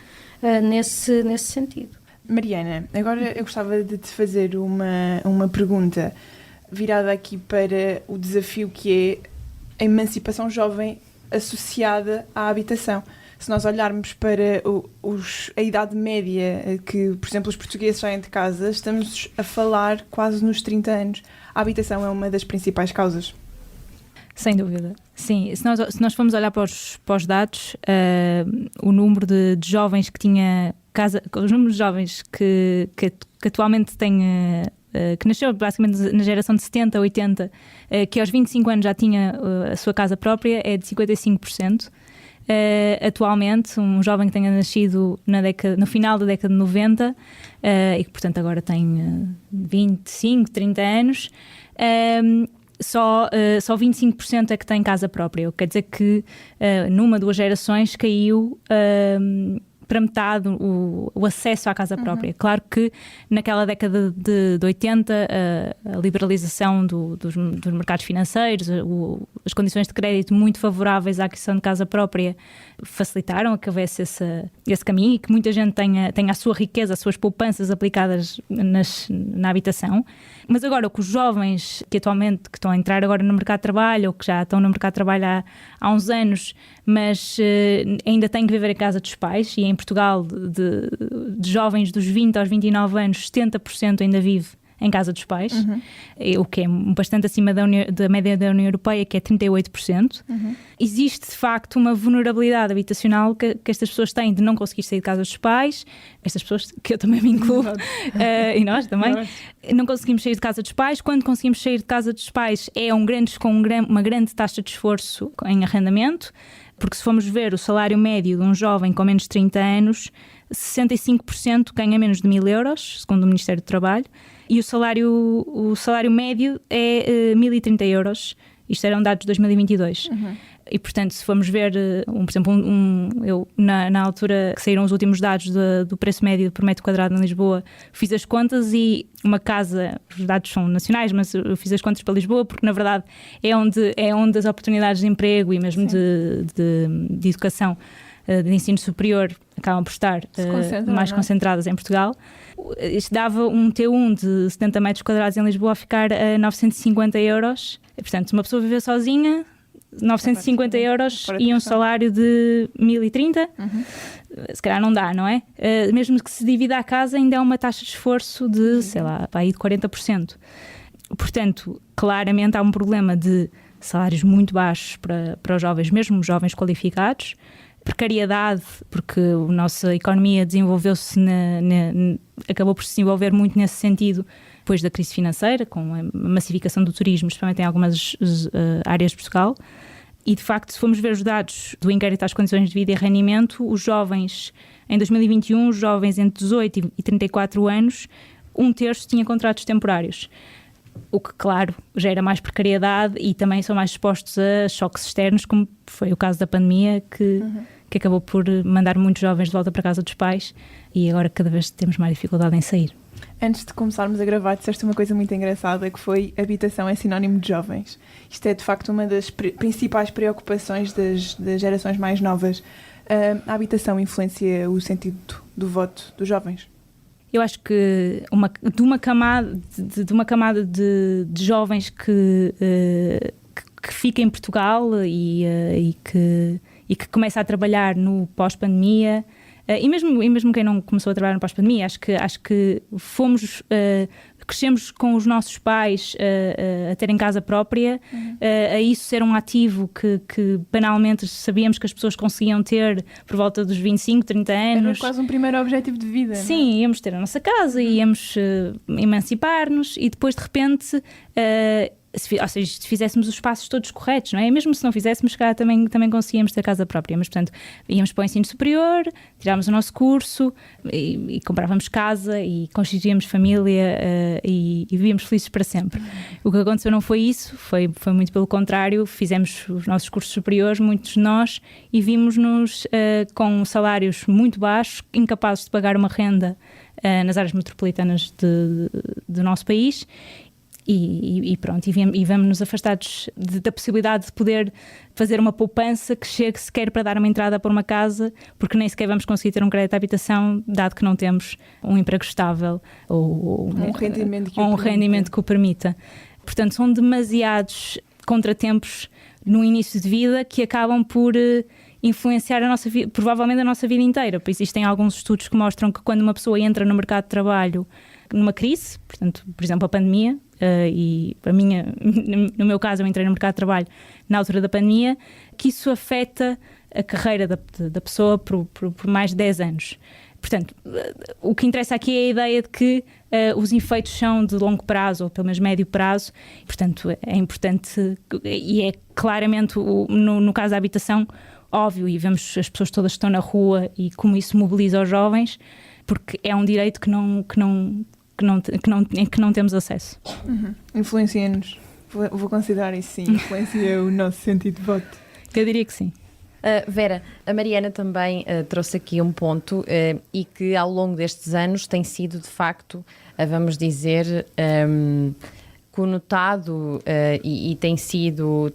nesse sentido. Mariana, agora eu gostava de te fazer uma pergunta virada aqui para o desafio que é a emancipação jovem associada à habitação. Se nós olharmos para a idade média que, por exemplo, os portugueses saem de casa, estamos a falar quase nos 30 anos. A habitação é uma das principais causas. Sem dúvida. Sim, se nós formos olhar para os dados, o número de jovens que tinha casa, os números de jovens que atualmente têm, que nasceu basicamente na geração de 70, 80, que aos 25 anos já tinha a sua casa própria, é de 55%. Atualmente, um jovem que tenha nascido no final da década de 90 e que, portanto, agora tem 25, 30 anos, só 25% é que tem casa própria. O que quer dizer que numa, 2 gerações caiu para metade o acesso à casa própria. Claro que naquela década de 80 a liberalização dos mercados financeiros, as condições de crédito muito favoráveis à aquisição de casa própria facilitaram que houvesse esse caminho e que muita gente tenha a sua riqueza, as suas poupanças aplicadas na habitação. Mas agora, que os jovens que estão a entrar agora no mercado de trabalho ou que já estão no mercado de trabalho há uns anos, mas ainda têm que viver em casa dos pais, e em Portugal, de jovens dos 20 aos 29 anos, 70% ainda vive em casa dos pais, o que é bastante acima da média da União Europeia, que é 38%. Existe, de facto, uma vulnerabilidade habitacional que estas pessoas têm de não conseguir sair de casa dos pais, estas pessoas, que eu também me incluo, e nós também, não conseguimos sair de casa dos pais. Quando conseguimos sair de casa dos pais é com uma grande taxa de esforço em arrendamento, porque se formos ver o salário médio de um jovem com menos de 30 anos, 65% ganha menos de 1.000 euros, segundo o Ministério do Trabalho, e o salário médio é 1.030 euros. Isto eram dados de 2022. E, portanto, se formos ver, por exemplo, eu na altura que saíram os últimos dados do preço médio por metro quadrado em Lisboa, fiz as contas e uma casa, os dados são nacionais, mas eu fiz as contas para Lisboa porque, na verdade, é onde as oportunidades de emprego e mesmo de educação, de ensino superior, acabam por estar mais concentradas em Portugal. Isto dava um T1 de 70 metros quadrados em Lisboa a ficar a 950 euros. E, portanto, uma pessoa viver sozinha, 950 euros e um salário de 1.030, se calhar não dá, não é? Mesmo que se divida a casa, ainda é uma taxa de esforço de, sei lá, de 40%. Portanto, claramente há um problema de salários muito baixos para os jovens, mesmo os jovens qualificados, precariedade, porque a nossa economia desenvolveu-se, acabou por se desenvolver muito nesse sentido depois da crise financeira, com a massificação do turismo, especialmente em algumas áreas de Portugal. E, de facto, se formos ver os dados do inquérito às condições de vida e rendimento, os jovens, em 2021, os jovens entre 18 e 34 anos, 1/3 tinha contratos temporários. O que, claro, gera mais precariedade e também são mais expostos a choques externos, como foi o caso da pandemia, que acabou por mandar muitos jovens de volta para a casa dos pais e agora cada vez temos mais dificuldade em sair. Antes de começarmos a gravar, disseste uma coisa muito engraçada, que foi habitação é sinónimo de jovens. Isto é, de facto, uma das principais preocupações das gerações mais novas. A habitação influencia o sentido do voto dos jovens? Eu acho que de uma camada de jovens que fica em Portugal e e que começa a trabalhar no pós-pandemia, e mesmo quem não começou a trabalhar no pós-pandemia, acho que crescemos com os nossos pais a terem casa própria, a isso ser um ativo que banalmente sabíamos que as pessoas conseguiam ter por volta dos 25, 30 anos. Era quase um primeiro objetivo de vida. Sim, íamos ter a nossa casa, íamos emancipar-nos e depois de repente... ou seja, se fizéssemos os passos todos corretos, não é? Mesmo se não fizéssemos, cá também conseguíamos ter casa própria, mas portanto íamos para o ensino superior, tirávamos o nosso curso e comprávamos casa e constituíamos família e vivíamos felizes para sempre. O que aconteceu não foi isso, foi muito pelo contrário. Fizemos os nossos cursos superiores, muitos de nós, e vimos-nos com salários muito baixos, incapazes de pagar uma renda nas áreas metropolitanas do nosso país. E pronto, e vamos-nos afastados da possibilidade de poder fazer uma poupança que chegue sequer para dar uma entrada para uma casa, porque nem sequer vamos conseguir ter um crédito de habitação, dado que não temos um emprego estável ou um rendimento que o permita. Portanto, são demasiados contratempos no início de vida que acabam por influenciar provavelmente a nossa vida inteira. Por isso, existem alguns estudos que mostram que quando uma pessoa entra no mercado de trabalho numa crise, portanto, por exemplo, a pandemia, e no meu caso eu entrei no mercado de trabalho na altura da pandemia, que isso afeta a carreira da pessoa por mais de 10 anos. Portanto, o que interessa aqui é a ideia de que os efeitos são de longo prazo, ou pelo menos médio prazo. Portanto, é importante, e é claramente, no caso da habitação, óbvio, e vemos as pessoas todas que estão na rua e como isso mobiliza os jovens, porque é um direito que não temos acesso. Influencia-nos. Vou considerar isso, sim. Influencia o nosso sentido de voto. Eu diria que sim. Vera, a Mariana também trouxe aqui um ponto e que ao longo destes anos tem sido de facto, vamos dizer, conotado e tem sido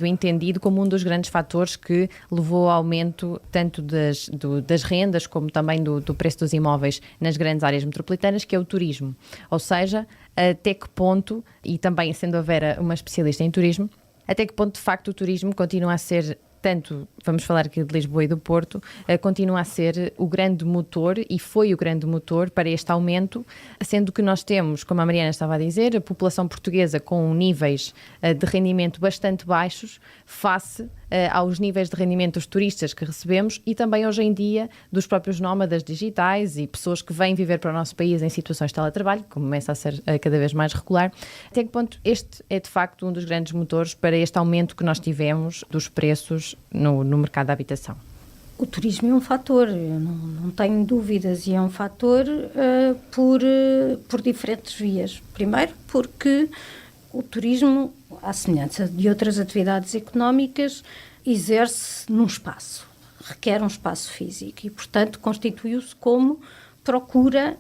entendido como um dos grandes fatores que levou ao aumento tanto das rendas como também do preço dos imóveis nas grandes áreas metropolitanas, que é o turismo. Ou seja, até que ponto, e também sendo a Vera uma especialista em turismo, até que ponto de facto o turismo continua a ser, tanto, vamos falar aqui de Lisboa e do Porto, continua a ser o grande motor, e foi o grande motor para este aumento, sendo que nós temos, como a Mariana estava a dizer, a população portuguesa com níveis de rendimento bastante baixos face aos níveis de rendimento dos turistas que recebemos e também hoje em dia dos próprios nómadas digitais e pessoas que vêm viver para o nosso país em situações de teletrabalho, que começa a ser cada vez mais regular. Até que ponto este é de facto um dos grandes motores para este aumento que nós tivemos dos preços no mercado da habitação? O turismo é um fator, eu não tenho dúvidas, e é um fator por diferentes vias. Primeiro, porque o turismo, à semelhança de outras atividades económicas, exerce num espaço, requer um espaço físico e, portanto, constituiu-se como procura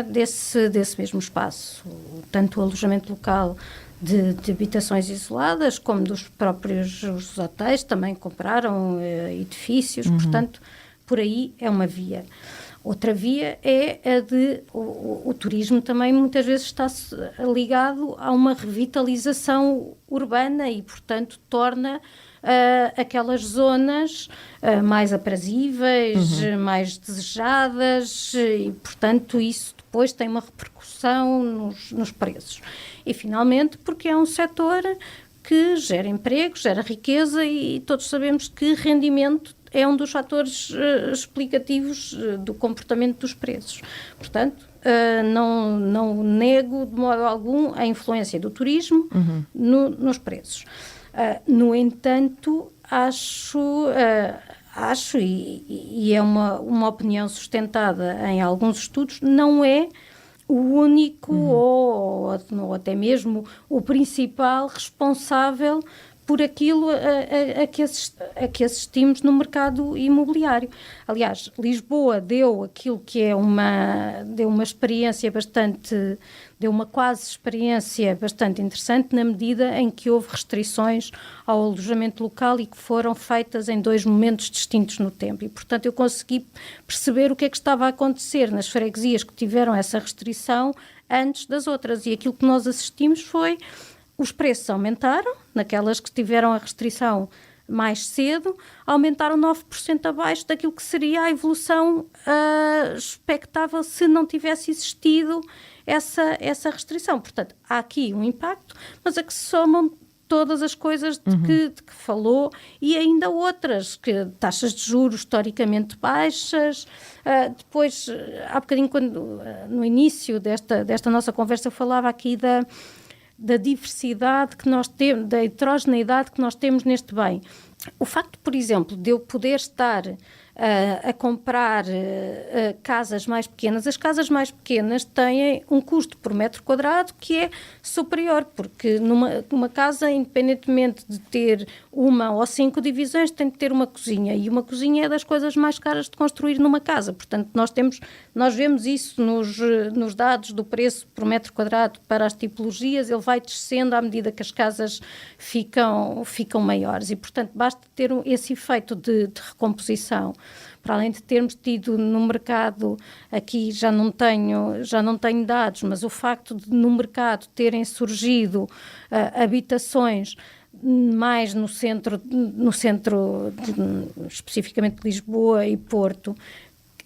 desse mesmo espaço. Tanto o alojamento local de habitações isoladas, como dos próprios os hotéis, também compraram edifícios, portanto, por aí é uma via. Outra via é a de... O turismo também muitas vezes está ligado a uma revitalização urbana e, portanto, torna aquelas zonas mais aprazíveis, mais desejadas e, portanto, isso depois tem uma repercussão nos preços. E, finalmente, porque é um setor que gera emprego, gera riqueza e todos sabemos que rendimento é um dos fatores explicativos do comportamento dos preços. Portanto, não nego de modo algum a influência do turismo nos preços. No entanto, acho e é uma opinião sustentada em alguns estudos, não é o único ou até mesmo o principal responsável por aquilo a que assistimos no mercado imobiliário. Aliás, Lisboa deu aquilo que é uma experiência bastante, deu uma quase experiência bastante interessante na medida em que houve restrições ao alojamento local e que foram feitas em 2 momentos distintos no tempo. E, portanto, eu consegui perceber o que é que estava a acontecer nas freguesias que tiveram essa restrição antes das outras. E aquilo que nós assistimos foi: os preços aumentaram, naquelas que tiveram a restrição mais cedo, aumentaram 9% abaixo daquilo que seria a evolução expectável se não tivesse existido essa restrição. Portanto, há aqui um impacto, mas a que se somam todas as coisas de que falou e ainda outras, que taxas de juros historicamente baixas. Depois, há bocadinho, no início desta nossa conversa, eu falava aqui da diversidade que nós temos, da heterogeneidade que nós temos neste bem. O facto, por exemplo, de eu poder estar a comprar casas mais pequenas, as casas mais pequenas têm um custo por metro quadrado que é superior, porque numa casa, independentemente de ter 1 ou 5 divisões, tem de ter uma cozinha, e uma cozinha é das coisas mais caras de construir numa casa. Portanto, nós vemos isso nos dados do preço por metro quadrado para as tipologias, ele vai descendo à medida que as casas ficam maiores, e portanto basta ter esse efeito de recomposição. Para além de termos tido no mercado, aqui já não tenho dados, mas o facto de no mercado terem surgido habitações mais no centro especificamente de Lisboa e Porto,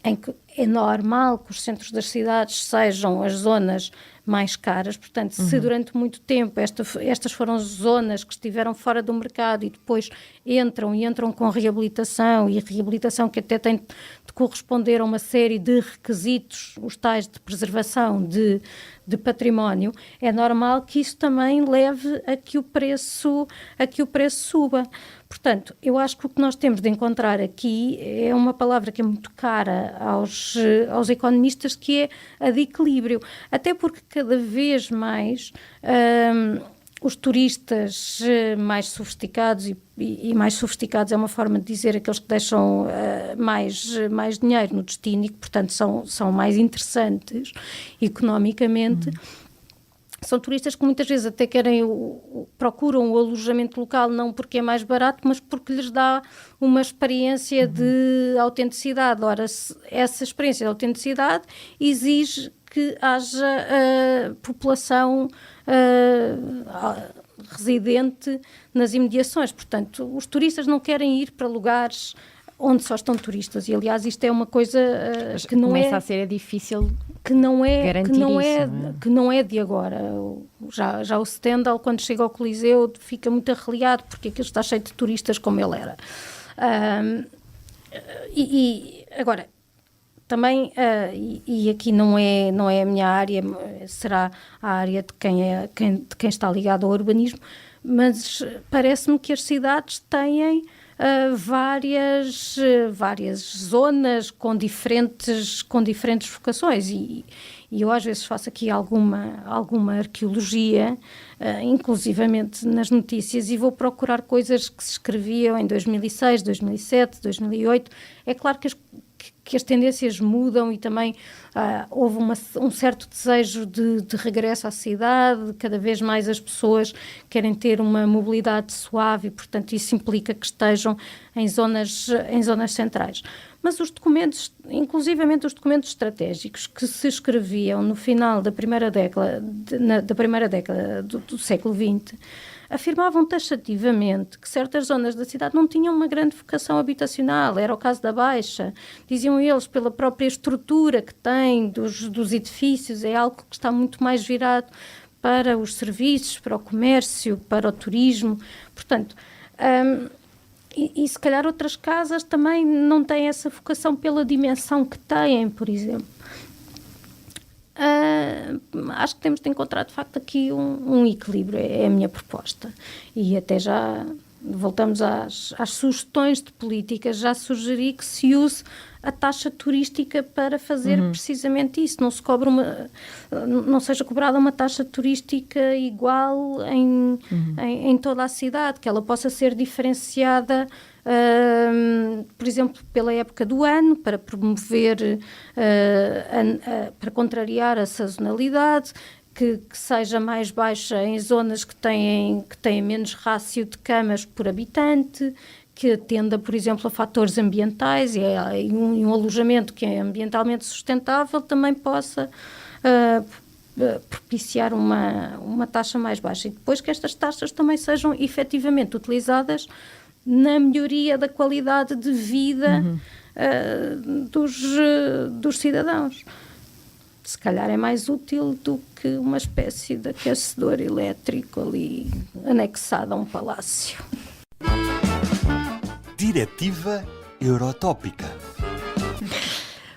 em que é normal que os centros das cidades sejam as zonas mais caras. Portanto, se durante muito tempo estas foram zonas que estiveram fora do mercado e depois entram com reabilitação, e reabilitação que até tem de corresponder a uma série de requisitos, os tais de preservação de património, é normal que isso também leve a que o preço suba. Portanto, eu acho que o que nós temos de encontrar aqui é uma palavra que é muito cara aos economistas, que é a de equilíbrio. Até porque cada vez mais os turistas mais sofisticados, e mais sofisticados é uma forma de dizer aqueles que deixam mais dinheiro no destino e que, portanto, são mais interessantes economicamente. São turistas que muitas vezes até procuram o alojamento local, não porque é mais barato, mas porque lhes dá uma experiência de autenticidade. Ora, essa experiência de autenticidade exige que haja população residente nas imediações. Portanto, os turistas não querem ir para lugares onde só estão turistas, e aliás isto é uma coisa que não começa a ser difícil que não é de agora. Já o Stendhal, quando chega ao Coliseu, fica muito arreliado porque aquilo está cheio de turistas como ele era. E agora também, e aqui não é a minha área, será a área de quem está ligado ao urbanismo, mas parece-me que as cidades têm várias zonas com diferentes vocações, e eu às vezes faço aqui alguma arqueologia, inclusivamente nas notícias, e vou procurar coisas que se escreviam em 2006, 2007, 2008. É claro que as tendências mudam, e também houve um certo desejo de regresso à cidade. Cada vez mais as pessoas querem ter uma mobilidade suave e, portanto, isso implica que estejam em zonas centrais. Mas os documentos, inclusivamente os documentos estratégicos que se escreviam no final da primeira década do século XX, afirmavam taxativamente que certas zonas da cidade não tinham uma grande vocação habitacional. Era o caso da Baixa. Diziam eles, pela própria estrutura que tem dos edifícios, é algo que está muito mais virado para os serviços, para o comércio, para o turismo. Portanto, e se calhar outras casas também não têm essa vocação pela dimensão que têm, por exemplo. Acho que temos de encontrar de facto aqui um equilíbrio, é a minha proposta, e até já voltamos às sugestões de políticas. Já sugeri que se use a taxa turística para fazer precisamente isso, não seja cobrada uma taxa turística igual em toda a cidade, que ela possa ser diferenciada, por exemplo, pela época do ano, para promover, para contrariar a sazonalidade, que seja mais baixa em zonas que têm menos rácio de camas por habitante, que atenda, por exemplo, a fatores ambientais, e um alojamento que é ambientalmente sustentável também possa propiciar uma taxa mais baixa. E depois que estas taxas também sejam efetivamente utilizadas na melhoria da qualidade de vida dos cidadãos. Se calhar é mais útil do que uma espécie de aquecedor elétrico ali anexado a um palácio. Diretiva Eurotópica.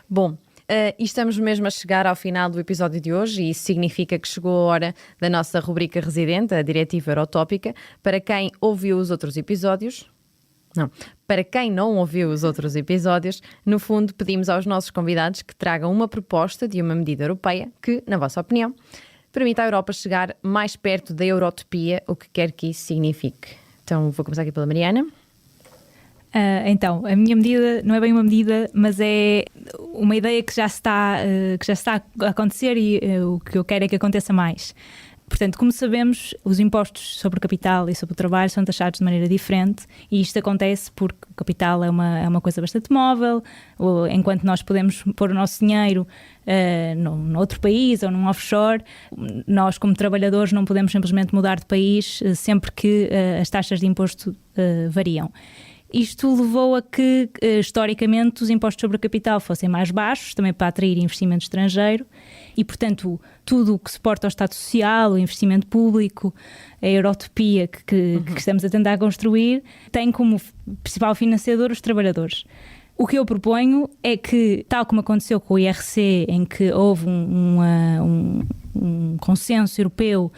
Bom, e estamos mesmo a chegar ao final do episódio de hoje e isso significa que chegou a hora da nossa rubrica residente, a Diretiva Eurotópica. Para quem ouviu os outros episódios... Não, para quem não ouviu os outros episódios, no fundo pedimos aos nossos convidados que tragam uma proposta de uma medida europeia que, na vossa opinião, permita à Europa chegar mais perto da eurotopia, o que quer que isso signifique. Então vou começar aqui pela Mariana. Então, a minha medida não é bem uma medida, mas é uma ideia que já está a acontecer e o que eu quero é que aconteça mais. Portanto, como sabemos, os impostos sobre o capital e sobre o trabalho são taxados de maneira diferente e isto acontece porque o capital é uma coisa bastante móvel, enquanto nós podemos pôr o nosso dinheiro num outro país ou num offshore, nós como trabalhadores não podemos simplesmente mudar de país sempre que as taxas de imposto variam. Isto levou a que, historicamente, os impostos sobre o capital fossem mais baixos, também para atrair investimento estrangeiro e, portanto, tudo o que suporta ao Estado Social, o investimento público, a eurotopia que estamos a tentar construir, tem como principal financiador os trabalhadores. O que eu proponho é que, tal como aconteceu com o IRC, em que houve um consenso europeu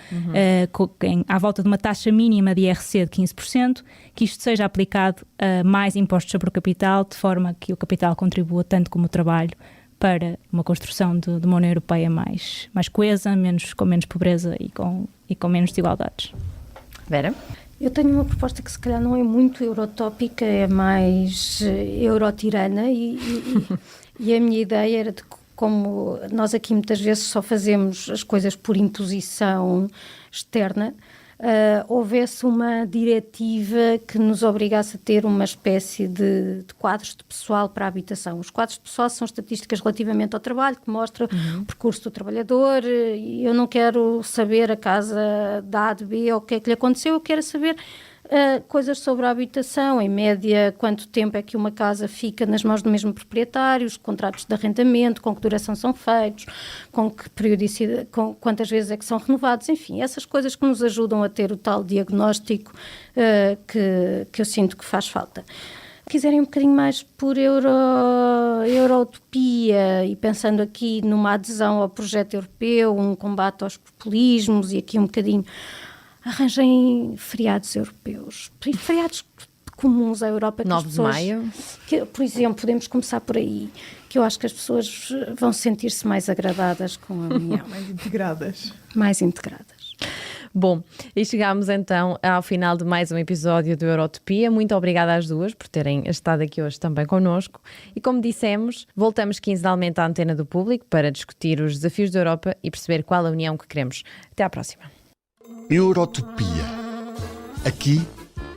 à volta de uma taxa mínima de IRC de 15%, que isto seja aplicado a mais impostos sobre o capital, de forma que o capital contribua tanto como o trabalho para uma construção de uma União Europeia mais coesa, com menos pobreza e com menos desigualdades. Vera? Eu tenho uma proposta que se calhar não é muito eurotópica, é mais eurotirana e a minha ideia era de como nós aqui muitas vezes só fazemos as coisas por imposição externa, houvesse uma diretiva que nos obrigasse a ter uma espécie de quadros de pessoal para a habitação. Os quadros de pessoal são estatísticas relativamente ao trabalho, que mostram o percurso do trabalhador, e eu não quero saber a casa da A de B ou o que é que lhe aconteceu, eu quero saber coisas sobre a habitação, em média, quanto tempo é que uma casa fica nas mãos do mesmo proprietário, os contratos de arrendamento, com que duração são feitos, com que periodicidade, quantas vezes é que são renovados, enfim, essas coisas que nos ajudam a ter o tal diagnóstico que eu sinto que faz falta. Se quiserem um bocadinho mais por eurotopia e pensando aqui numa adesão ao projeto europeu, um combate aos populismos e aqui um bocadinho arranjem feriados europeus, feriados comuns à Europa. 9 de maio. Por exemplo, podemos começar por aí, que eu acho que as pessoas vão sentir-se mais agradadas com a União. Mais integradas. Bom, e chegámos então ao final de mais um episódio do Eurotopia. Muito obrigada às duas por terem estado aqui hoje também connosco. E como dissemos, voltamos quinzenalmente à antena do público para discutir os desafios da Europa e perceber qual a união que queremos. Até à próxima. Eurotopia. Aqui,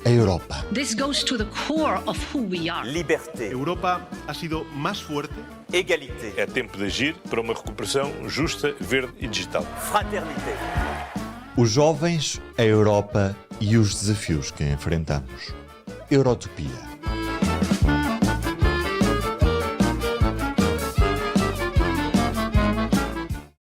a Europa. This goes to the core of who we are. Liberté, Europa ha sido más fuerte, égalité, É tempo de agir para uma recuperação justa, verde e digital. fraternité. Os jovens, a Europa e os desafios que enfrentamos. Eurotopia.